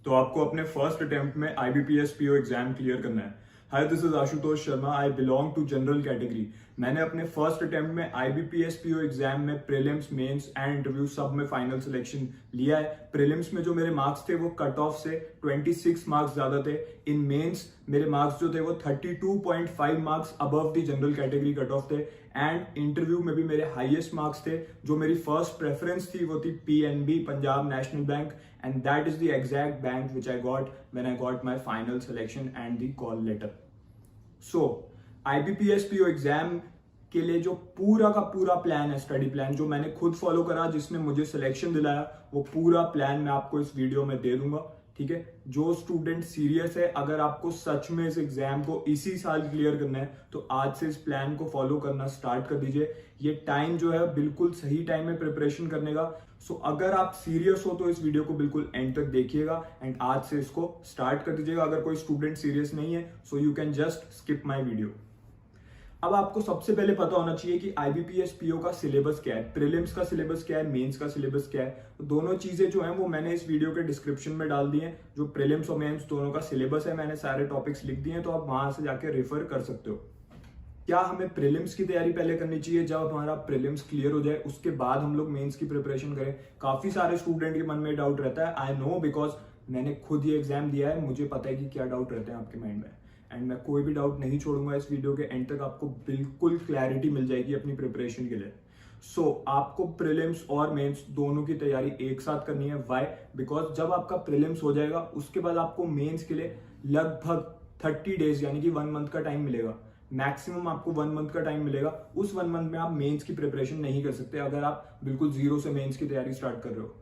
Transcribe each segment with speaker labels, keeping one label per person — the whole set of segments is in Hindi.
Speaker 1: तो आपको अपने फर्स्ट अटेम्प्ट में IBPS PO एग्जाम क्लियर करना है। Hi, this is Ashutosh Sharma. I belong to general category. मैंने अपने फर्स्ट अटेम्प्ट में IBPS PO एग्जाम में प्रीलिम्स, मेंस एंड इंटरव्यू सब में फाइनल सिलेक्शन लिया है। प्रीलिम्स में जो मेरे मार्क्स थे वो कट ऑफ से 26 मार्क्स ज्यादा थे। इन मेंस मेरे मार्क्स जो थे वो 32.5 marks above the general category cut off थे। एंड इंटरव्यू में भी मेरे हाईएस्ट मार्क्स थे। जो मेरी फर्स्ट प्रेफरेंस थी वो थी PNB, Punjab national bank, and that is the exact bank which I got when I got my final selection and the call letter. So IBPS PO exam के लिए जो पूरा का पूरा प्लान है, स्टडी प्लान जो मैंने खुद फॉलो करा, जिसने मुझे सिलेक्शन दिलाया, वो पूरा प्लान मैं आपको इस वीडियो में दे दूंगा। ठीक है, जो स्टूडेंट सीरियस है, अगर आपको सच में इस एग्जाम को इसी साल क्लियर करना है तो आज से इस प्लान को फॉलो करना स्टार्ट कर दीजिए। ये टाइम जो है बिल्कुल सही टाइम है प्रिपरेशन करने का। सो अगर आप सीरियस हो तो इस वीडियो को बिल्कुल एंड तक देखिएगा एंड आज से इसको स्टार्ट कर दीजिएगा। अगर कोई स्टूडेंट सीरियस नहीं है so you can just skip my video. अब आपको सबसे पहले पता होना चाहिए कि IBPS PO का सिलेबस क्या है, प्रीलिम्स का सिलेबस क्या है, मेंस का सिलेबस क्या है। तो दोनों चीजें जो हैं वो मैंने इस वीडियो के डिस्क्रिप्शन में डाल दी हैं। जो प्रीलिम्स और मेंस दोनों का सिलेबस है, मैंने सारे टॉपिक्स लिख दिए हैं, तो आप वहां से जाके रेफर कर सकते हो। क्या हमें प्रीलिम्स की तैयारी पहले करनी चाहिए? जब हमारा प्रीलिम्स क्लियर हो जाए उसके बाद हम लोग मेंस की प्रिपरेशन करें? काफी सारे स्टूडेंट के मन में डाउट रहता है। आई नो, बिकॉज मैंने खुद ये एग्जाम दिया है, मुझे पता है कि क्या डाउट रहते हैं आपके माइंड में। एंड मैं कोई भी डाउट नहीं छोड़ूंगा। इस वीडियो के एंड तक आपको बिल्कुल क्लैरिटी मिल जाएगी अपनी प्रिपरेशन के लिए। सो आपको प्रीलिम्स और मेंस दोनों की तैयारी एक साथ करनी है। व्हाई? बिकॉज जब आपका प्रीलिम्स हो जाएगा उसके बाद आपको मेंस के लिए लगभग 30 डेज यानी कि 1 मंथ का टाइम मिलेगा। मैक्सिमम आपको 1 मंथ का टाइम मिलेगा। उस 1 मंथ में आप मेंस की प्रिपरेशन नहीं कर सकते अगर आप बिल्कुल जीरो से मेंस की तैयारी स्टार्ट कर रहे हो।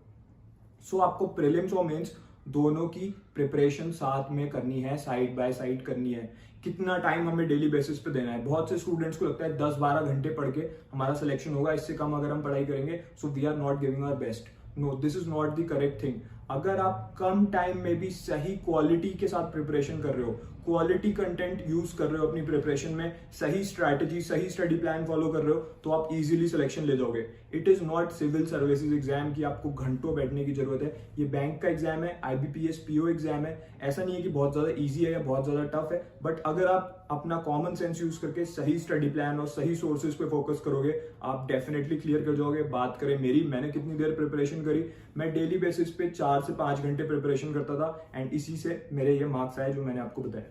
Speaker 1: सो आपको प्रीलिम्स और मेंस दोनों की प्रिपरेशन साथ में करनी है, साइड बाय साइड करनी है। कितना टाइम हमें डेली बेसिस पे देना है? बहुत से स्टूडेंट्स को लगता है 10-12 घंटे पढ़ के हमारा सिलेक्शन होगा, इससे कम अगर हम पढ़ाई करेंगे so we are not giving our best. No, this is not the correct thing. अगर आप कम टाइम में भी सही क्वालिटी के साथ प्रिपरेशन कर रहे हो, क्वालिटी कंटेंट यूज कर रहे हो अपनी प्रिपरेशन में, सही स्ट्रैटेजी, सही स्टडी प्लान फॉलो कर रहे हो, तो आप इजीली सिलेक्शन ले जाओगे। It is not civil services exam की आपको घंटों बैठने की जरूरत है। ये बैंक का एग्जाम है, IBPS PO एग्जाम है। ऐसा नहीं है कि बहुत ज्यादा इजी है या बहुत ज्यादा टफ है, बट अगर आप अपना कॉमन सेंस यूज करके सही स्टडी प्लान और सही सोर्सेज पे फोकस करोगे, आप डेफिनेटली क्लियर कर जाओगे। बात करें मेरी, मैंने कितनी देर प्रिपरेशन करी? मैं डेली बेसिस पे 4 से 5 घंटे प्रिपरेशन करता था एंड इसी से मेरे ये मार्क्स आए जो मैंने आपको बताया।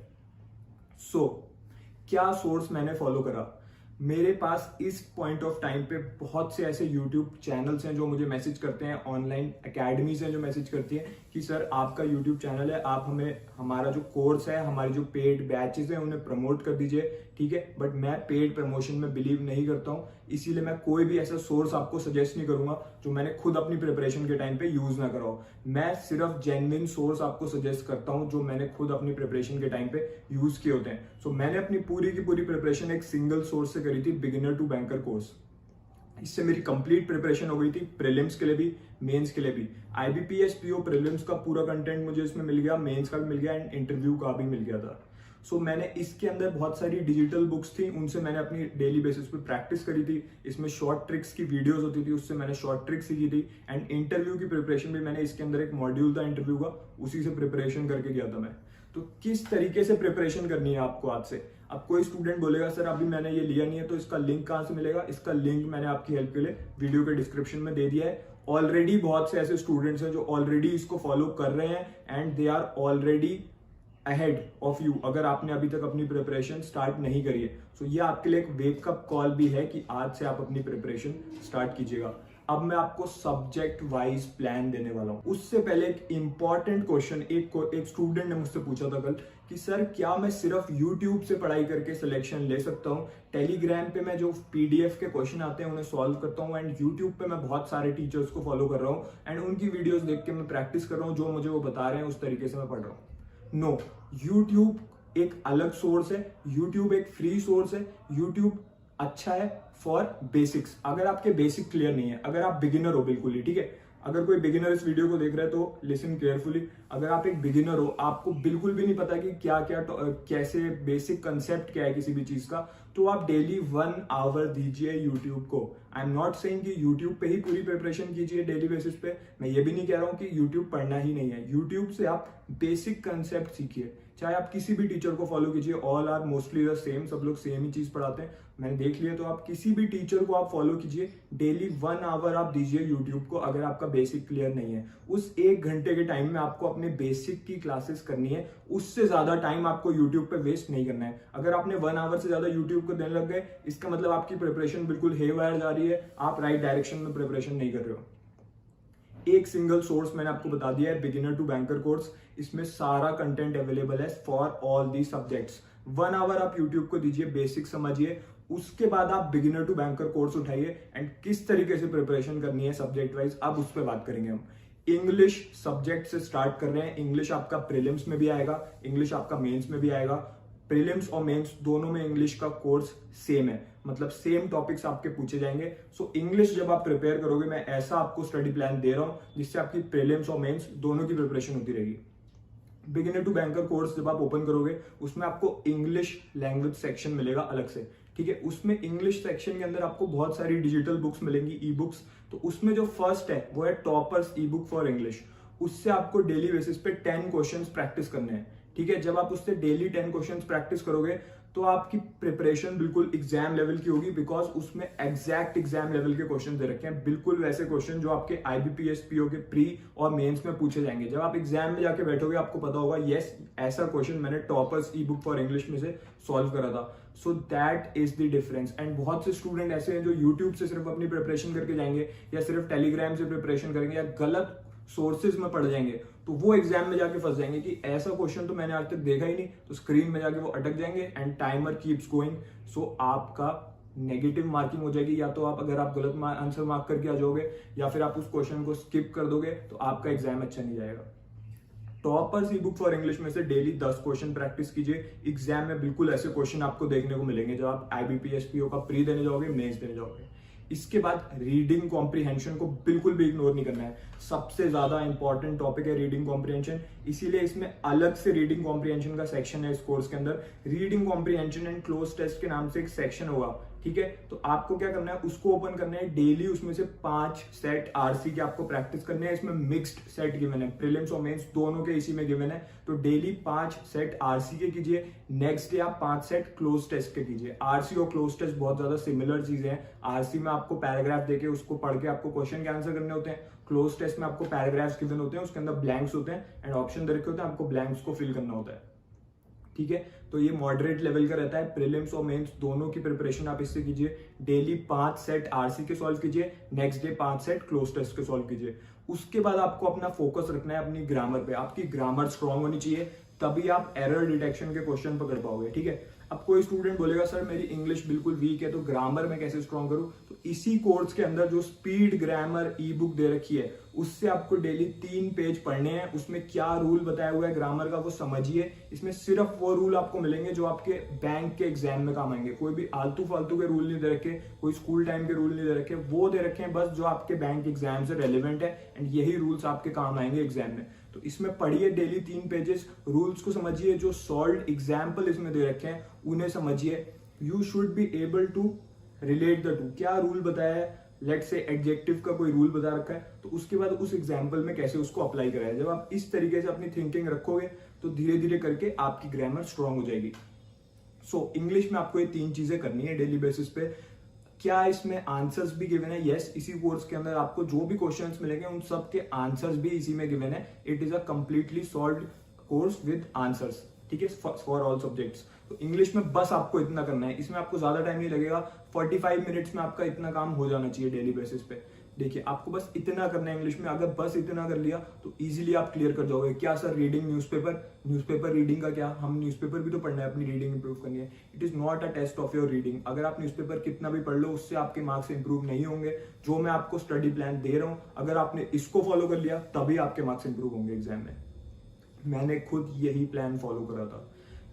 Speaker 1: सो क्या सोर्स मैंने फॉलो करा? मेरे पास इस पॉइंट ऑफ टाइम पे बहुत से ऐसे यूट्यूब चैनल्स हैं जो मुझे मैसेज करते हैं, ऑनलाइन एकेडमीज हैं जो मैसेज करती है कि सर आपका यूट्यूब चैनल है, आप हमें हमारा जो कोर्स है, हमारी जो पेड बैचेस हैं उन्हें प्रमोट कर दीजिए। ठीक है, बट मैं पेड प्रमोशन में बिलीव नहीं करता हूँ, इसीलिए मैं कोई भी ऐसा सोर्स आपको सजेस्ट नहीं करूंगा जो मैंने खुद अपनी प्रिपरेशन के टाइम पे यूज ना करा हो। मैं सिर्फ जेन्युइन सोर्स आपको सजेस्ट करता हूं जो मैंने खुद अपनी प्रिपरेशन के टाइम पे यूज किए होते हैं। सो मैंने अपनी पूरी की पूरी प्रिपरेशन एक सिंगल सोर्स से करी थी, बिगिनर टू बैंकर कोर्स। इससे मेरी कंप्लीट प्रिपरेशन हो गई थी, प्रीलिम्स के लिए भी, मेंस के लिए भी। IBPS PO प्रीलिम्स का पूरा कंटेंट मुझे इसमें मिल गया, मेंस का भी मिल गया एंड इंटरव्यू का भी मिल गया था। सो मैंने इसके अंदर बहुत सारी डिजिटल बुक्स थी, उनसे मैंने अपनी डेली बेसिस पे प्रैक्टिस करी थी। इसमें शॉर्ट ट्रिक्स की वीडियोस होती थी, उससे मैंने शॉर्ट ट्रिक्स सीखी थी। एंड इंटरव्यू की प्रिपरेशन भी मैंने, इसके अंदर एक मॉड्यूल था इंटरव्यू का, उसी से प्रिपरेशन करके गया था मैं। तो किस तरीके से प्रिपरेशन करनी है आपको आज से? अब कोई स्टूडेंट बोलेगा सर अभी मैंने ये लिया नहीं है तो इसका लिंक कहां से मिलेगा? इसका लिंक मैंने आपकी हेल्प के लिए वीडियो के डिस्क्रिप्शन में दे दिया है। ऑलरेडी बहुत से ऐसे स्टूडेंट्स हैं जो ऑलरेडी इसको फॉलो कर रहे हैं and they are already ahead of you, अगर आपने अभी तक अपनी प्रिपरेशन स्टार्ट नहीं करी है। सो ये आपके लिए एक वेकअप कॉल भी है कि आज से आप अपनी प्रिपरेशन स्टार्ट कीजिएगा। अब मैं आपको सब्जेक्ट वाइज प्लान देने वाला हूं। उससे पहले एक इंपॉर्टेंट क्वेश्चन एक स्टूडेंट ने मुझसे पूछा था कल कि सर क्या मैं सिर्फ यूट्यूब से पढ़ाई करके सिलेक्शन ले सकता हूं? टेलीग्राम पे मैं जो PDF के क्वेश्चन आते हैं उन्हें सॉल्व करता हूं एंड यूट्यूब पे मैं बहुत सारे टीचर्स को फॉलो कर रहा हूं एंड उनकी वीडियोस देख के मैं प्रैक्टिस कर रहा हूं, जो मुझे वो बता रहे हैं उस तरीके से मैं पढ़ रहा हूं। नो, YouTube एक अलग सोर्स है, YouTube एक फ्री सोर्स है। YouTube अच्छा है फॉर बेसिक्स, अगर आपके बेसिक क्लियर नहीं है, अगर आप बिगिनर हो बिल्कुल ही, ठीक है। अगर कोई बिगिनर इस वीडियो को देख रहा है तो लिसन केयरफुली। अगर आप एक बिगिनर हो, आपको बिल्कुल भी नहीं पता कि क्या क्या कैसे बेसिक कंसेप्ट क्या है किसी भी चीज का, तो आप डेली 1 आवर दीजिए यूट्यूब को। आई एम नॉट सेइंग कि यूट्यूब पे ही पूरी प्रिपरेशन कीजिए डेली बेसिस पे, मैं ये भी नहीं कह रहा हूँ कि यूट्यूब पढ़ना ही नहीं है। यूट्यूब से आप बेसिक कंसेप्ट सीखिए, चाहे आप किसी भी टीचर को फॉलो कीजिए, all are mostly the same, सब लोग सेम ही चीज पढ़ाते हैं, मैंने देख लिया। तो आप किसी भी टीचर को आप फॉलो कीजिए, डेली 1 आवर आप दीजिए यूट्यूब को। अगर आपका बेसिक क्लियर नहीं है, उस 1 घंटे के टाइम में आपको अपने बेसिक की क्लासेस करनी है, उससे ज्यादा टाइम आपको यूट्यूब पे वेस्ट नहीं करना है। अगर आपने 1 आवर से ज्यादा यूट्यूब को देने लग गए, इसका मतलब आपकी प्रिपरेशन बिल्कुल हेवायर जा रही है, आप राइट डायरेक्शन में प्रिपरेशन नहीं कर रहे हो। एक सिंगल सोर्स मैंने आपको बता दिया है, बिगिनर टू बैंकर कोर्स, इसमें सारा कंटेंट अवेलेबल है for all the subjects. 1 hour आप यूट्यूब को दीजिए, बेसिक समझिए, उसके बाद आप बिगिनर टू बैंकर कोर्स उठाइए एंड किस तरीके से प्रिपरेशन करनी है सब्जेक्ट वाइज, अब उस पर बात करेंगे हम। इंग्लिश सब्जेक्ट से स्टार्ट कर रहे हैं। इंग्लिश आपका प्रीलिम्स में भी आएगा, इंग्लिश आपका मेंस में भी आएगा। प्रीलिम्स और मेंस दोनों में इंग्लिश का कोर्स सेम है, मतलब सेम टॉपिक्स आपके पूछे जाएंगे। सो इंग्लिश जब आप प्रिपेयर करोगे, मैं ऐसा आपको स्टडी प्लान दे रहा हूं जिससे आपकी प्रीलिम्स और मेंस दोनों की प्रिपरेशन होती रहेगी। बिगिनर टू बैंकर कोर्स जब आप ओपन करोगे, उसमें आपको इंग्लिश लैंग्वेज सेक्शन मिलेगा अलग से, ठीक है। उसमें इंग्लिश सेक्शन के अंदर आपको बहुत सारी डिजिटल बुक्स मिलेंगी, ई बुक्स। तो उसमें जो फर्स्ट है वो है toppers E book for English. उससे आपको डेली बेसिस पे 10 क्वेश्चंस प्रैक्टिस करने हैं, ठीक है। जब आप उससे डेली 10 क्वेश्चंस प्रैक्टिस करोगे तो आपकी प्रिपरेशन बिल्कुल एग्जाम लेवल की होगी, बिकॉज उसमें एग्जैक्ट एग्जाम लेवल के क्वेश्चन दे रखे हैं, बिल्कुल वैसे क्वेश्चन जो आपके आईबीपीएस पीओ के प्री और मेंस में पूछे जाएंगे। जब आप एग्जाम में जाके बैठोगे आपको पता होगा, यस ऐसा क्वेश्चन मैंने toppers E book for English में से सॉल्व करा था। So that is the difference. And बहुत से स्टूडेंट ऐसे हैं जो यूट्यूब से सिर्फ अपनी प्रिपरेशन करके जाएंगे, या सिर्फ टेलीग्राम से प्रिपरेशन करेंगे, या गलत सोर्सेज में पढ़ जाएंगे, तो वो एग्जाम में जाके फंस जाएंगे कि ऐसा क्वेश्चन तो मैंने आज तक देखा ही नहीं, तो स्क्रीन में जाके वो अटक जाएंगे एंड टाइमर कीप्स गोइंग। सो आपका नेगेटिव मार्किंग हो जाएगी, या तो आप अगर आप गलत आंसर मार्क करके आ जाओगे, या फिर आप उस क्वेश्चन को स्किप कर दोगे, तो आपका एग्जाम अच्छा नहीं जाएगा। Toppers E book for English में से डेली 10 क्वेश्चन प्रैक्टिस कीजिए। एग्जाम में बिल्कुल ऐसे क्वेश्चन आपको देखने को मिलेंगे जब आप आईबीपीएस पीओ का प्री देने जाओगे, मेंस देने जाओगे। इसके बाद रीडिंग कॉम्प्रिहेंशन को बिल्कुल भी इग्नोर नहीं करना है, सबसे ज्यादा इंपॉर्टेंट टॉपिक है रीडिंग कॉम्प्रिहेंशन, इसीलिए इसमें अलग से रीडिंग कॉम्प्रिहेंशन का सेक्शन है इस कोर्स के अंदर। Reading comprehension and cloze test के नाम से एक सेक्शन होगा, ठीक है। तो आपको क्या करना है, उसको ओपन करना है, डेली उसमें से 5 सेट आरसी के आपको प्रैक्टिस करने हैं। इसमें मिक्स्ड सेट गिवन है, प्रीलिम्स और मेंस दोनों के इसी में गिवन है। तो डेली 5 सेट आरसी के कीजिए, नेक्स्ट डे आप 5 सेट क्लोज टेस्ट के कीजिए। आरसी और क्लोज टेस्ट बहुत ज्यादा सिमिलर चीजें हैं। आरसी में आपको पैराग्राफ देके उसको पढ़ के आपको क्वेश्चन के आंसर करने होते हैं। क्लोज टेस्ट में आपको पैराग्राफ्स गिवन होते हैं, उसके अंदर ब्लैंक्स होते हैं एंड ऑप्शन दे रखे होते हैं, आपको ब्लैंक्स को फिल करना होता है, ठीक है। तो ये मॉडरेट लेवल का रहता है। प्रीलिम्स और मेंस दोनों की प्रिपरेशन आप इससे कीजिए। डेली 5 सेट आरसी के सॉल्व कीजिए, next day 5 set cloze test के सॉल्व कीजिए। उसके बाद आपको अपना फोकस रखना है अपनी ग्रामर पे। आपकी ग्रामर स्ट्रांग होनी चाहिए, तभी आप एरर डिटेक्शन के क्वेश्चन पकड़ पाओगे, ठीक है। अब कोई स्टूडेंट बोलेगा सर मेरी इंग्लिश बिल्कुल वीक है, तो ग्रामर में कैसे स्ट्रांग करूं? तो इसी कोर्स के अंदर जो स्पीड ग्रामर ई बुक दे रखी है, उससे आपको डेली 3 पेज पढ़ने हैं। उसमें क्या रूल बताया हुआ है ग्रामर का वो समझिए। इसमें सिर्फ वो रूल आपको मिलेंगे जो आपके बैंक के एग्जाम में काम आएंगे। कोई भी आलतू फालतू के रूल नहीं दे रखे, कोई स्कूल टाइम के रूल नहीं दे रखे, वो दे रखे हैं बस जो आपके बैंक एग्जाम से रेलिवेंट है, एंड यही रूल्स आपके काम आएंगे एग्जाम में। तो इसमें पढ़िए डेली 3 पेजेस, रूल्स को समझिए, जो सॉल्व्ड एग्जाम्पल इसमें दे रखे हैं उन्हें समझिए। You should be able to relate the two. क्या रूल बताया है, लेट से एडजेक्टिव का कोई रूल बता रखा है, तो उसके बाद उस एग्जाम्पल में कैसे उसको अप्लाई कराया। जब आप इस तरीके से अपनी थिंकिंग रखोगे तो धीरे धीरे करके आपकी ग्रामर स्ट्रांग हो जाएगी। सो इंग्लिश में आपको ये 3 चीजें करनी है डेली बेसिस पे। क्या इसमें आंसर्स भी गिवन है? यस, इसी कोर्स के अंदर आपको जो भी क्वेश्चंस मिलेंगे उन सब के आंसर्स भी इसी में गिवन है। It is a completely solved course with answers, ठीक है, फॉर ऑल सब्जेक्ट्स। तो इंग्लिश में बस आपको इतना करना है, इसमें आपको ज्यादा टाइम नहीं लगेगा। 45 मिनट्स में आपका इतना काम हो जाना चाहिए डेली बेसिस पे। देखिए, आपको बस इतना करना है इंग्लिश में। अगर बस इतना कर लिया तो इजीली आप क्लियर कर जाओगे। क्या सर रीडिंग न्यूज़पेपर रीडिंग का क्या? हम न्यूज़पेपर भी तो पढ़ना है, अपनी रीडिंग इंप्रूव करनी है। It is not a test of your reading. अगर आप न्यूज़पेपर कितना भी पढ़ लो, उससे आपके मार्क्स इंप्रूव नहीं होंगे। जो मैं आपको स्टडी प्लान दे रहा हूं, अगर आपने इसको फॉलो कर लिया तभी आपके मार्क्स इंप्रूव होंगे एग्जाम में। मैंने खुद यही प्लान फॉलो करा था।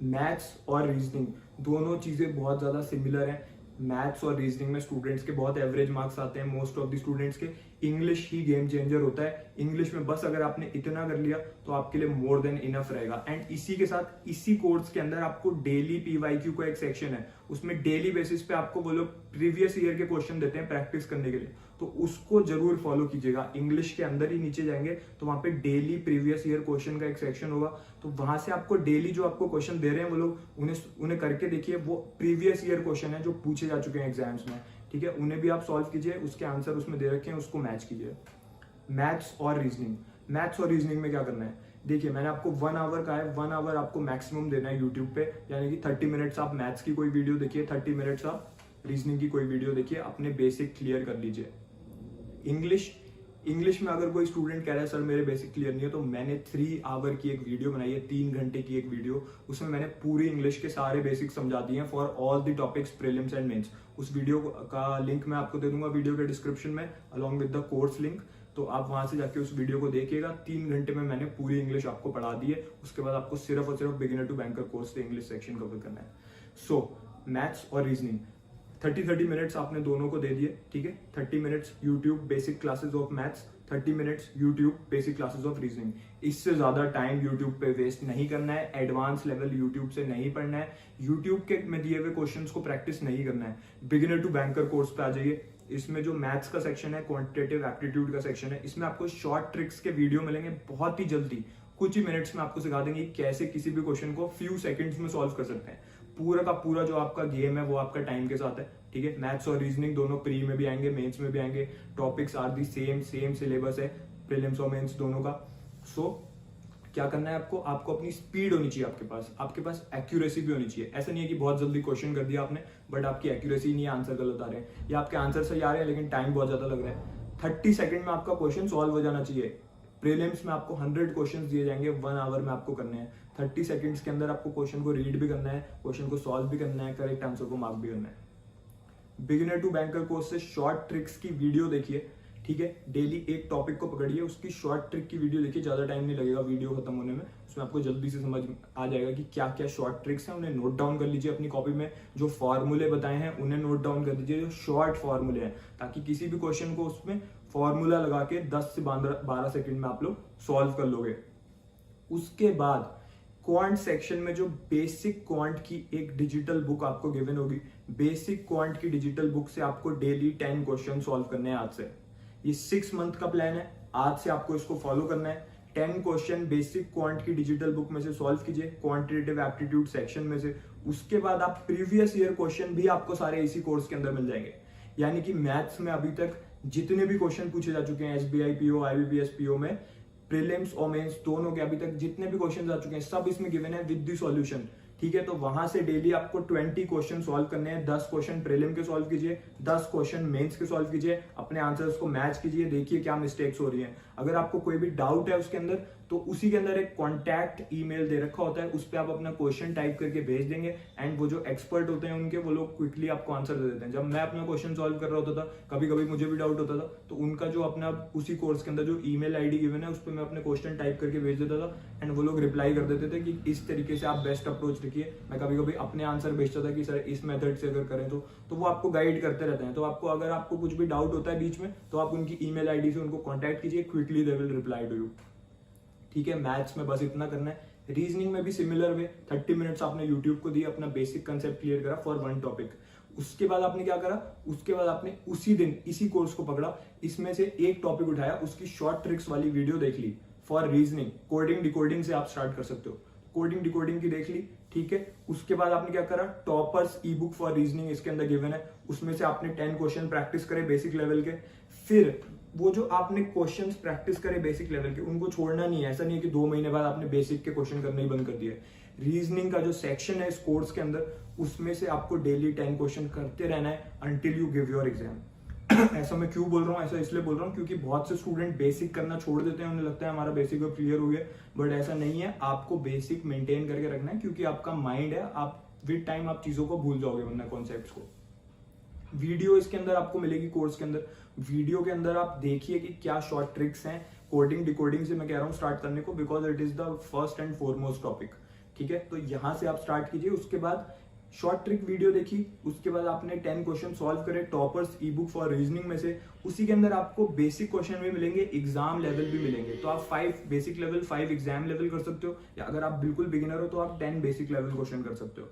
Speaker 1: मैथ्स और रीजनिंग दोनों चीजें बहुत ज्यादा सिमिलर हैं। मैथ्स और रीजनिंग में स्टूडेंट्स के बहुत एवरेज मार्क्स आते हैं, मोस्ट ऑफ द स्टूडेंट्स के। इंग्लिश ही गेम चेंजर होता है। इंग्लिश में बस अगर आपने इतना कर लिया तो आपके लिए मोर देन इनफ रहेगा। एंड इसी के साथ इसी कोर्स के अंदर आपको डेली PYQ का एक सेक्शन है, उसमें डेली बेसिस पे आपको वो लोग प्रीवियस ईयर के क्वेश्चन देते हैं प्रैक्टिस करने के लिए, तो उसको जरूर फॉलो कीजिएगा। इंग्लिश के अंदर ही नीचे जाएंगे तो वहां पे डेली प्रीवियस ईयर क्वेश्चन का एक सेक्शन होगा, तो वहां से आपको डेली जो आपको क्वेश्चन दे रहे हैं वो लोग उन्हें करके देखिए, वो प्रीवियस ईयर क्वेश्चन है जो पूछे जा चुके हैं एग्जाम्स में, ठीक है, उन्हें भी आप सॉल्व कीजिए, उसके आंसर उसमें दे रखे हैं उसको मैच कीजिए। मैथ्स और रीजनिंग में क्या करना है, देखिए मैंने आपको 1 आवर का है, 1 आवर आपको मैक्सिमम देना है यूट्यूब पे, यानी कि 30 मिनट्स आप मैथ्स की कोई वीडियो देखिए, 30 मिनट्स आप रीजनिंग की कोई वीडियो देखिए, अपने बेसिक क्लियर कर लीजिए। इंग्लिश में अगर कोई स्टूडेंट कह रहा है सर मेरे बेसिक क्लियर नहीं है, तो मैंने 3 आवर की एक वीडियो बनाई है, 3 घंटे की एक वीडियो, उसमें मैंने पूरी इंग्लिश के सारे बेसिक समझा दिए हैं for all the topics prelims and mains. उस वीडियो का लिंक मैं आपको दे दूंगा वीडियो के डिस्क्रिप्शन में along with the course link, तो आप वहां से जाके उस वीडियो को देखिएगा। 3 घंटे में मैंने पूरी इंग्लिश आपको पढ़ा दी है, उसके बाद आपको सिर्फ और सिर्फ बिगिनर टू बैंकर कोर्स से इंग्लिश सेक्शन कवर करना है। सो मैथ्स और रीजनिंग 30 मिनट्स आपने दोनों को दे दिए, ठीक है। 30 minutes YouTube basic classes of maths, 30 minutes YouTube basic classes of reasoning. इससे ज्यादा टाइम यूट्यूब पे वेस्ट नहीं करना है, एडवांस लेवल यूट्यूब से नहीं पढ़ना है, यूट्यूब के में दिए हुए क्वेश्चंस को प्रैक्टिस नहीं करना है। बिगिनर टू बैंकर कोर्स पे आ जाइए, इसमें जो मैथ्स का सेक्शन है, क्वांटिटेटिव एप्टीट्यूड का सेक्शन है, इसमें आपको शॉर्ट ट्रिक्स के वीडियो मिलेंगे बहुत ही जल्दी, कुछ ही मिनट्स में आपको सिखा देंगे कैसे किसी भी क्वेश्चन को फ्यू सेकंड्स में सॉल्व कर सकते हैं। पूरा का पूरा जो आपका गेम है वो आपका टाइम के साथ है, ठीक है। मैथ्स और रीजनिंग दोनों प्री में भी आएंगे, मेंस में भी आएंगे, topics are the same syllabus है प्रीलिम्स और मेंस दोनों का। सो क्या करना है आपको अपनी स्पीड होनी चाहिए, आपके पास एक्यूरेसी भी होनी चाहिए। ऐसा नहीं है कि बहुत जल्दी क्वेश्चन कर दिया आपने बट आपकी एक्यूरेसी नहीं है, आंसर गलत आ रहे हैं, या आपके आंसर सही आ रहे हैं लेकिन टाइम बहुत ज्यादा लग रहा है। 30 सेकंड में आपका क्वेश्चन सॉल्व हो जाना चाहिए। प्रीलिम्स में आपको 100 क्वेश्चन दिए जाएंगे, 1 आवर में आपको करने हैं। 30 सेकंड्स के अंदर आपको क्वेश्चन को रीड भी करना है, क्वेश्चन को सॉल्व भी करना है, करेक्ट आंसर को मार्क भी करना है। बिगिनर टू बैंकर कोर्स से शॉर्ट ट्रिक्स की वीडियो देखिए, ठीक है। डेली एक टॉपिक को पकड़िए, उसकी शॉर्ट ट्रिक की वीडियो देखिए, ज्यादा टाइम नहीं लगेगा वीडियो खत्म होने में, उसमें आपको जल्दी से समझ आ जाएगा कि क्या क्या शॉर्ट ट्रिक्स हैं। उन्हें नोट डाउन कर लीजिए अपनी कॉपी में, जो फॉर्मूले बताए हैं उन्हें नोट डाउन कर दीजिए, जो शॉर्ट फॉर्मूले हैं, ताकि किसी भी क्वेश्चन को उसमें फॉर्मूला लगा के 10 से 12 सेकंड में आप लोग सॉल्व कर लोगे। उसके बाद क्वांट सेक्शन में जो बेसिक क्वांट की एक डिजिटल बुक आपको गिवन होगी, बेसिक क्वांट की डिजिटल बुक से आपको डेली 10 क्वेश्चन सॉल्व करने हैं आज से। ये 6 मंथ का प्लान है, आज से आपको इसको फॉलो करना है। 10 क्वेश्चन बेसिक क्वांट की डिजिटल बुक में से सॉल्व कीजिए, क्वांटिटेटिव एप्टीट्यूड सेक्शन में से। उसके बाद आप प्रीवियस ईयर क्वेश्चन भी आपको सारे इसी कोर्स के अंदर मिल जाएंगे, यानी कि मैथ्स में अभी तक जितने भी क्वेश्चन पूछे जा चुके हैं SBI PO IBPS PO में, प्रीलिम्स और मेंस दोनों के अभी तक जितने भी क्वेश्चन आ चुके हैं सब इसमें गिवन है विद द सॉल्यूशन, ठीक है। तो वहां से डेली आपको 20 क्वेश्चन सॉल्व करने हैं। 10 क्वेश्चन प्रीलिम के सॉल्व कीजिए, 10 क्वेश्चन मेंस के सॉल्व कीजिए, अपने आंसर्स को मैच कीजिए, देखिए क्या मिस्टेक्स हो रही हैं। अगर आपको कोई भी डाउट है उसके अंदर तो उसी के अंदर एक कॉन्टैक्ट ईमेल दे रखा होता है, उस पर आप अपना क्वेश्चन टाइप करके भेज देंगे एंड वो जो एक्सपर्ट होते हैं उनके, वो लोग क्विकली आपको आंसर दे देते हैं। जब मैं अपना क्वेश्चन सॉल्व कर रहा होता था, कभी कभी मुझे भी डाउट होता था, तो उनका जो अपना उसी कोर्स के अंदर जो ईमेल आईडी गिवन है उस पर मैं अपने क्वेश्चन टाइप करके भेज देता था एंड वो लोग रिप्लाई कर देते थे कि इस तरीके से आप बेस्ट अप्रोच रखिए। मैं कभी कभी अपने आंसर भेजता था कि सर इस मेथड से अगर करें तो वो आपको गाइड करते रहते हैं। तो आपको अगर आपको कुछ भी डाउट होता है बीच में तो आप उनकी ईमेल आईडी से उनको कांटेक्ट कीजिए, quickly they will reply to you, ठीक है। मैथ्स में बस इतना करना है। रीजनिंग में भी सिमिलर वे, 30 मिनट्स आपने यूट्यूब को दिया, अपना बेसिक कंसेप्ट क्लियर करा फॉर 1 टॉपिक। उसके बाद आपने क्या करा, उसके बाद आपने उसी दिन इसी कोर्स को पकड़ा, इसमें से एक टॉपिक उठाया, उसकी शॉर्ट ट्रिक्स वाली वीडियो देख ली फॉर रीजनिंग। कोडिंग डिकोडिंग से आप स्टार्ट कर सकते हो, कोडिंग डिकोडिंग की देख ली, ठीक है। उसके बाद आपने क्या करा, toppers E book for reasoning इसके अंदर गिवन है, उसमें से आपने 10 क्वेश्चन प्रैक्टिस करे बेसिक लेवल के। फिर वो जो आपने क्वेश्चंस प्रैक्टिस करे बेसिक लेवल के, उनको छोड़ना नहीं है। ऐसा नहीं है कि 2 महीने बाद आपने बेसिक के क्वेश्चन करने ही बंद कर दिए। रीजनिंग का जो सेक्शन है इस कोर्स के अंदर, उसमें से आपको डेली 10 क्वेश्चन करते रहना है until you give your exam. ऐसा मैं क्यों बोल रहा हूँ, ऐसा इसलिए बोल रहा हूँ क्योंकि बहुत से स्टूडेंट बेसिक करना छोड़ देते हैं, उन्हें लगता है हमारा बेसिक अब क्लियर हो गया, बट ऐसा नहीं है। आपको बेसिक मेंटेन करके रखना है क्योंकि आपका माइंड है, आप विद टाइम आप चीजों को भूल जाओगे वरना कॉन्सेप्ट्स को। वीडियो इसके अंदर आपको मिलेगी कोर्स के अंदर, वीडियो के अंदर आप देखिए कि क्या शॉर्ट ट्रिक्स हैं। कोडिंग डिकोडिंग से मैं कह रहा हूँ स्टार्ट करने को, because it is the first and foremost topic, ठीक है। तो यहां से आप स्टार्ट कीजिए। उसके बाद शॉर्ट ट्रिक वीडियो देखी, उसके बाद आपने 10 क्वेश्चन सॉल्व करे toppers E book for reasoning में से, उसी के अंदर आपको बेसिक क्वेश्चन भी मिलेंगे, एग्जाम लेवल भी मिलेंगे। तो आप 5 बेसिक लेवल, 5 एग्जाम लेवल कर सकते हो, या अगर आप बिल्कुल बिगिनर हो तो आप 10 बेसिक लेवल क्वेश्चन कर सकते हो।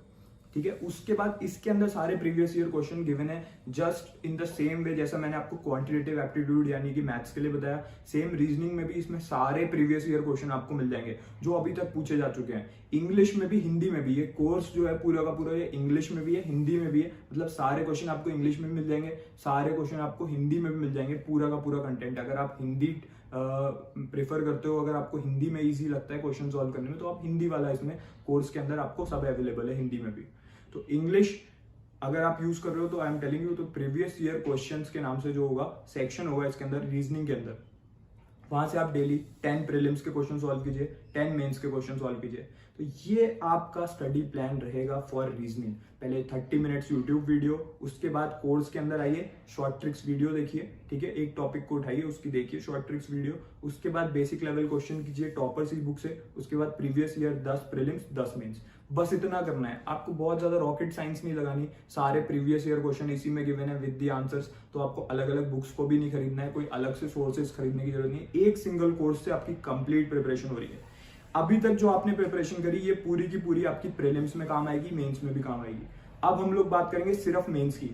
Speaker 1: ठीक है, उसके बाद इसके अंदर सारे प्रीवियस ईयर क्वेश्चन गिवन है just in the same way जैसा मैंने आपको क्वांटिटेटिव एप्टीट्यूड यानी कि मैथ्स के लिए बताया, सेम रीजनिंग में भी इसमें सारे प्रीवियस ईयर क्वेश्चन आपको मिल जाएंगे जो अभी तक पूछे जा चुके हैं। इंग्लिश में भी, हिंदी में भी, ये कोर्स जो है पूरा का पूरा ये इंग्लिश में भी है, हिंदी में भी है, मतलब सारे क्वेश्चन आपको इंग्लिश में मिल जाएंगे, सारे क्वेश्चन आपको हिंदी में भी मिल जाएंगे, पूरा का पूरा कंटेंट। अगर आप हिंदी प्रेफर करते हो, अगर आपको हिंदी में इजी लगता है क्वेश्चन सॉल्व करने में, तो आप हिंदी वाला इसमें कोर्स के अंदर आपको सब अवेलेबल है हिंदी में भी। तो इंग्लिश अगर आप यूज कर रहे हो तो आई एम टेलिंग यू, तो प्रीवियस ईयर क्वेश्चंस के नाम से जो होगा सेक्शन होगा इसके अंदर रीजनिंग के अंदर, वहां से आप डेली 10 प्रीलिम्स के क्वेश्चन सॉल्व कीजिए, 10 मेंस के क्वेश्चन सॉल्व कीजिए। तो ये आपका स्टडी प्लान रहेगा फॉर रीजनिंग। पहले 30 मिनट्स यूट्यूब वीडियो, उसके बाद कोर्स के अंदर आइए, शॉर्ट ट्रिक्स वीडियो देखिए, ठीक है, एक टॉपिक को उठाइए, उसकी देखिए शॉर्ट ट्रिक्स वीडियो, उसके बाद बेसिक लेवल क्वेश्चन कीजिए टॉपर्स ई बुक से, उसके बाद प्रीवियस ईयर 10 प्रीलिम्स 10 मेंस। बस इतना करना है, आपको बहुत ज्यादा रॉकेट साइंस नहीं लगानी, सारे प्रीवियस ईयर क्वेश्चन इसी में गिवन है विद द आंसर्स। तो आपको अलग अलग बुक्स को भी नहीं खरीदना है, कोई अलग से सोर्सेज खरीदने की जरूरत नहीं है, एक सिंगल कोर्स से आपकी कंप्लीट प्रिपरेशन हो रही है। अभी तक जो आपने प्रिपरेशन करी ये पूरी की पूरी आपकी प्रीलिम्स में काम आएगी, मेंस में भी काम आएगी। अब हम लोग बात करेंगे सिर्फ मेंस की।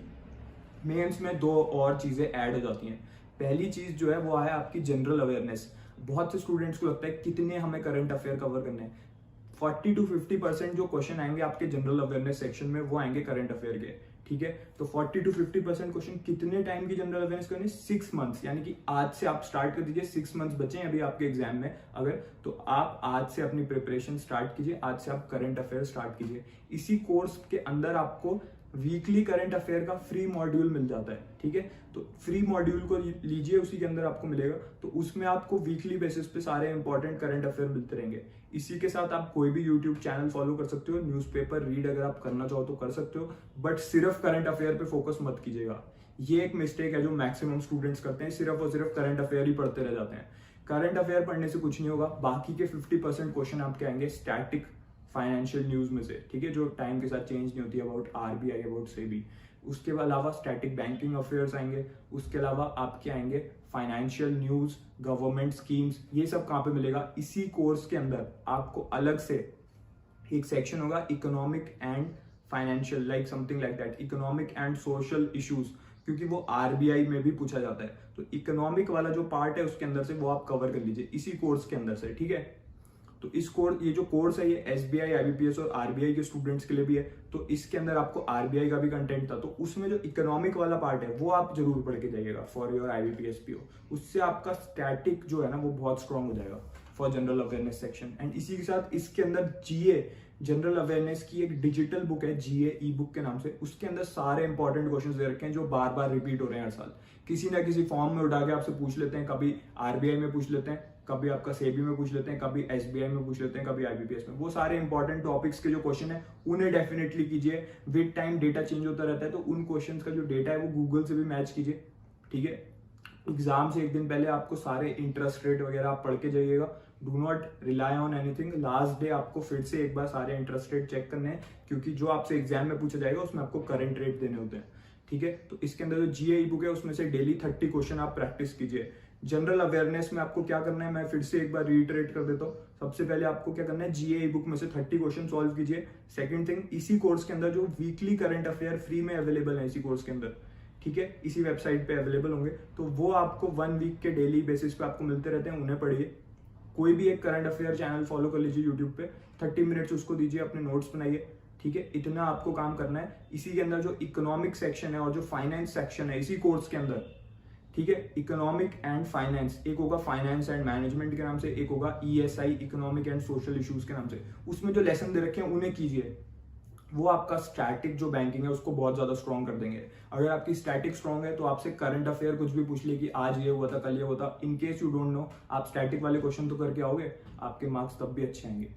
Speaker 1: मेंस में 2 और चीजें ऐड हो जाती हैं। पहली चीज जो है वो है आपकी जनरल अवेयरनेस। बहुत से स्टूडेंट्स को लगता है कितने हमें करंट अफेयर कवर करने हैं। 40 to 50% जो क्वेश्चन आएंगे आपके जनरल अवेयरनेस सेक्शन में वो आएंगे करंट अफेयर के, ठीक है। तो 40 to 50% क्वेश्चन कितने टाइम की जनरल अवेयरनेस करनी? 6 मंथ्स, यानी कि आज से आप स्टार्ट कर दीजिए। 6 मंथ्स बचे हैं अभी आपके एग्जाम में, अगर तो आप आज से अपनी प्रिपरेशन स्टार्ट कीजिए, आज से आप करंट अफेयर स्टार्ट कीजिए। इसी कोर्स के अंदर आपको वीकली करंट अफेयर का फ्री मॉड्यूल मिल जाता है, ठीक है। तो फ्री मॉड्यूल को लीजिए, उसी के अंदर आपको मिलेगा। तो उसमें आपको वीकली बेसिस पे सारे इंपॉर्टेंट करंट अफेयर मिलते रहेंगे। इसी के साथ आप कोई भी यूट्यूब चैनल फॉलो कर सकते हो, न्यूज़पेपर रीड अगर आप करना चाहो तो कर सकते हो, बट सिर्फ करंट अफेयर पे फोकस मत कीजिएगा। ये एक मिस्टेक है जो मैक्सिमम स्टूडेंट्स करते हैं, सिर्फ और सिर्फ करंट अफेयर ही पढ़ते रह जाते हैं। करंट अफेयर पढ़ने से कुछ नहीं होगा, बाकी के 50% क्वेश्चन आपके आएंगे स्टैटिक फाइनेंशियल न्यूज में से, ठीक है, जो टाइम के साथ चेंज नहीं होती है, अबाउट आरबीआई, अबाउट सेबी। उसके अलावा स्टैटिक बैंकिंग अफेयर्स आएंगे, उसके अलावा आपके आएंगे फाइनेंशियल न्यूज, गवर्नमेंट स्कीम्स। ये सब कहाँ पे मिलेगा? इसी कोर्स के अंदर आपको अलग से एक सेक्शन होगा economic and financial, like something like that, economic and social issues, क्योंकि वो आरबीआई में भी पूछा जाता है। तो इकोनॉमिक वाला जो पार्ट है उसके अंदर से वो आप कवर कर लीजिए इसी कोर्स के अंदर से, ठीक है। तो इस कोर्स, ये जो कोर्स है ये एसबीआई, आईबीपीएस और आरबीआई के स्टूडेंट्स के लिए भी है। तो इसके अंदर आपको आरबीआई का भी कंटेंट था, तो उसमें जो इकोनॉमिक वाला पार्ट है वो आप जरूर पढ़ के जाइएगा फॉर योर आईबीपीएस पीओ। उससे आपका स्टैटिक जो है ना वो बहुत स्ट्रांग हो जाएगा for general awareness section. And इसी के साथ इसके अंदर जीए जनरल अवेयरनेस की एक डिजिटल बुक है, जीए ई बुक के नाम से। उसके अंदर सारे इंपॉर्टेंट क्वेश्चंस दे रखे हैं जो बार बार रिपीट हो रहे हैं हर साल, किसी ना किसी फॉर्म में उठा के आपसे पूछ लेते हैं। कभी आरबीआई में पूछ लेते हैं, कभी आपका सेबी में पूछ लेते हैं, कभी एसबीआई में पूछ लेते हैं, कभी आईबीपीएस में। वो सारे इंपॉर्टेंट टॉपिक्स के जो क्वेश्चन है उन्हें डेफिनेटली कीजिए। विद टाइम डेटा चेंज होता रहता है, तो उन क्वेश्चन का जो डेटा है वो गूगल से भी मैच कीजिए, ठीक है। एग्जाम से एक दिन पहले आपको सारे इंटरेस्ट रेट वगैरह आप पढ़ के जाइएगा। Do not rely on anything. Last day आपको फिर से एक बार सारे इंटरेस्ट रेट चेक करने हैं, क्योंकि जो आपसे एग्जाम में पूछा जाएगा उसमें आपको करंट रेट देने होते हैं, ठीक है। तो इसके अंदर जो जीए ई बुक है उसमें से डेली 30 क्वेश्चन आप प्रैक्टिस कीजिए। जनरल अवेयरनेस में आपको क्या करना है मैं फिर से एक बार रीइटरेट कर देता हूँ। सबसे पहले आपको क्या करना है, जीए ई बुक में से 30 क्वेश्चन सॉल्व कीजिए। सेकंड थिंग, इसी कोर्स के अंदर जो वीकली करंट अफेयर फ्री में अवेलेबल है इसी कोर्स के अंदर, ठीक है, इसी वेबसाइट पे अवेलेबल होंगे, तो वो आपको 1 वीक के डेली बेसिस पे आपको मिलते रहते हैं, उन्हें पढ़िए। कोई भी एक करंट अफेयर चैनल फॉलो कर लीजिए यूट्यूब पे, 30 मिनट्स उसको दीजिए, अपने नोट्स बनाइए, ठीक है। इतना आपको काम करना है। इसी के अंदर जो इकोनॉमिक सेक्शन है और जो फाइनेंस सेक्शन है इसी कोर्स के अंदर, ठीक है, इकोनॉमिक एंड फाइनेंस, एक होगा फाइनेंस एंड मैनेजमेंट के नाम से, एक होगा ESI, economic and social issues के नाम से। उसमें जो लेसन दे रखे हैं उन्हें कीजिए, वो आपका स्टैटिक जो बैंकिंग है उसको बहुत ज्यादा स्ट्रॉन्ग कर देंगे। अगर आपकी स्टैटिक स्ट्रॉन्ग है तो आपसे करंट अफेयर कुछ भी पूछ ले कि आज ये हुआ था, कल ये हुआ था, in case you don't know, आप स्टैटिक वाले क्वेश्चन तो करके आओगे, आपके मार्क्स तब भी अच्छे आएंगे।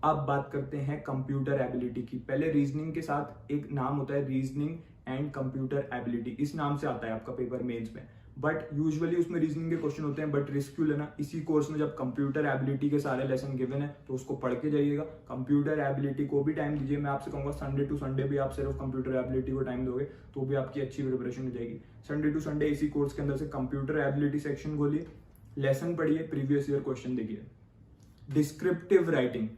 Speaker 1: अब बात करते हैं कंप्यूटर एबिलिटी की। पहले रीजनिंग के साथ एक नाम होता है रीजनिंग एंड कंप्यूटर एबिलिटी, इस नाम से आता है आपका पेपर मेंस में। बट यूजुअली उसमें रीजनिंग के क्वेश्चन होते हैं, बट रिस्क क्यों लेना। इसी कोर्स में जब कंप्यूटर एबिलिटी के सारे लेसन गिवन है तो उसको पढ़ के जाइएगा। कंप्यूटर एबिलिटी को भी टाइम दीजिए। मैं आपसे कहूँगा संडे टू संडे भी आप सिर्फ कंप्यूटर एबिलिटी को टाइम दोगे तो भी आपकी अच्छी प्रिपरेशन हो जाएगी। संडे टू संडे इसी कोर्स के अंदर से कंप्यूटर एबिलिटी सेक्शन खोलिए, लेसन पढ़िए, प्रीवियस ईयर क्वेश्चन देखिए। डिस्क्रिप्टिव राइटिंग,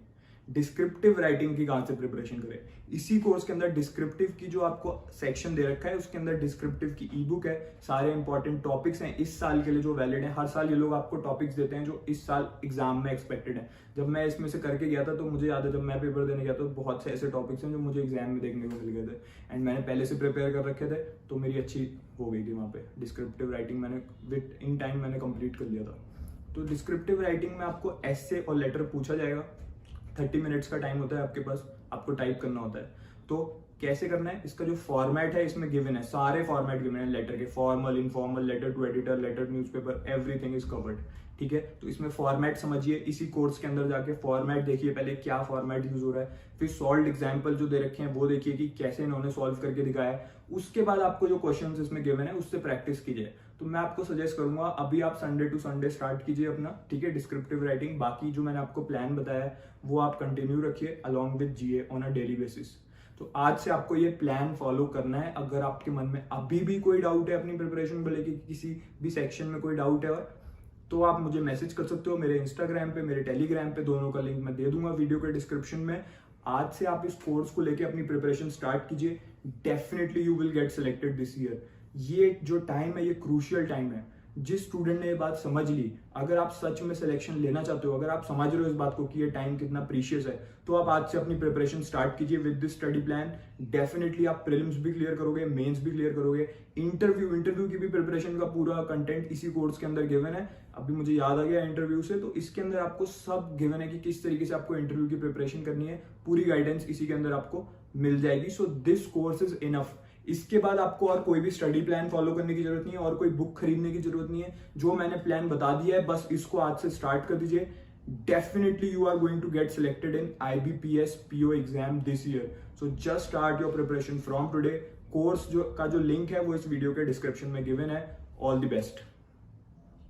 Speaker 1: डिस्क्रिप्टिव राइटिंग की कहां से प्रिपरेशन करें। इसी कोर्स के अंदर डिस्क्रिप्टिव की जो आपको सेक्शन दे रखा है उसके अंदर डिस्क्रिप्टिव की ई बुक है, सारे इंपॉर्टेंट टॉपिक्स हैं इस साल के लिए जो वैलिड है। हर साल ये लोग आपको टॉपिक्स देते हैं जो इस साल एग्जाम में एक्सपेक्टेड है। जब मैं इसमें से करके गया था तो मुझे याद है जब मैं पेपर देने गया था बहुत से ऐसे टॉपिक्स हैं जो मुझे एग्जाम में देखने को मिल गए थे एंड मैंने पहले से प्रिपेयर कर रखे थे तो मेरी अच्छी हो गई थी वहाँ पे। डिस्क्रिप्टिव राइटिंग मैंने विद इन टाइम मैंने कंप्लीट कर लिया था। तो डिस्क्रिप्टिव राइटिंग में आपको एसे और लेटर पूछा जाएगा, 30 मिनट्स का टाइम होता है आपके पास, आपको टाइप करना होता है। तो कैसे करना है, इसका जो फॉर्मेट है इसमें गिवन है, सारे फॉर्मेट गिवन है लेटर के, formal, informal, letter to editor, letter newspaper, everything is covered. ठीक है, तो इसमें फॉर्मेट समझिए, इसी कोर्स के अंदर जाके फॉर्मेट देखिए पहले क्या फॉर्मेट यूज हो रहा है, फिर सॉल्व एग्जाम्पल जो दे रखे हैं वो देखिए कि कैसे इन्होंने सॉल्व करके दिखाया है। उसके बाद आपको जो क्वेश्चन इसमें गिवन है उससे प्रैक्टिस कीजिए। तो मैं आपको सजेस्ट करूंगा अभी आप संडे टू संडे स्टार्ट कीजिए अपना, ठीक है, डिस्क्रिप्टिव राइटिंग। बाकी जो मैंने आपको प्लान बताया है वो आप कंटिन्यू रखिए along with GA on a daily basis. तो आज से आपको ये प्लान फॉलो करना है। अगर आपके मन में अभी भी कोई डाउट है अपनी प्रिपरेशन को लेके, किसी भी सेक्शन में कोई डाउट है तो आप मुझे मैसेज कर सकते हो मेरे इंस्टाग्राम पे, मेरे टेलीग्राम पे, दोनों का लिंक मैं दे दूंगा वीडियो के डिस्क्रिप्शन में। आज से आप इस कोर्स को लेके अपनी प्रिपरेशन स्टार्ट कीजिए, definitely you will get selected this year. ये जो टाइम है ये क्रूशियल टाइम है। जिस स्टूडेंट ने ये बात समझ ली, अगर आप सच में सिलेक्शन लेना चाहते हो, अगर आप समझ रहे हो इस बात को कि ये टाइम कितना प्रीशियस है, तो आप आज से अपनी प्रिपरेशन स्टार्ट कीजिए with this study plan. Definitely आप प्रीलिम्स भी क्लियर करोगे, मेंस भी क्लियर करोगे, इंटरव्यू की भी प्रिपरेशन का पूरा कंटेंट इसी कोर्स के अंदर गिवन है। अभी मुझे याद आ गया इंटरव्यू से, तो इसके अंदर आपको सब गिवन है कि किस तरीके से आपको इंटरव्यू की प्रिपरेशन करनी है, पूरी गाइडेंस इसी के अंदर आपको मिल जाएगी। So this course is enough. इसके बाद आपको और कोई भी स्टडी प्लान फॉलो करने की जरूरत नहीं है और कोई बुक खरीदने की जरूरत नहीं है। जो मैंने प्लान बता दिया है बस इसको आज से स्टार्ट कर दीजिए। Definitely you are going to get selected in IBPS PO exam this year. So just start your preparation from today. Course का जो लिंक है वो इस वीडियो के डिस्क्रिप्शन में गिवन है। All the best.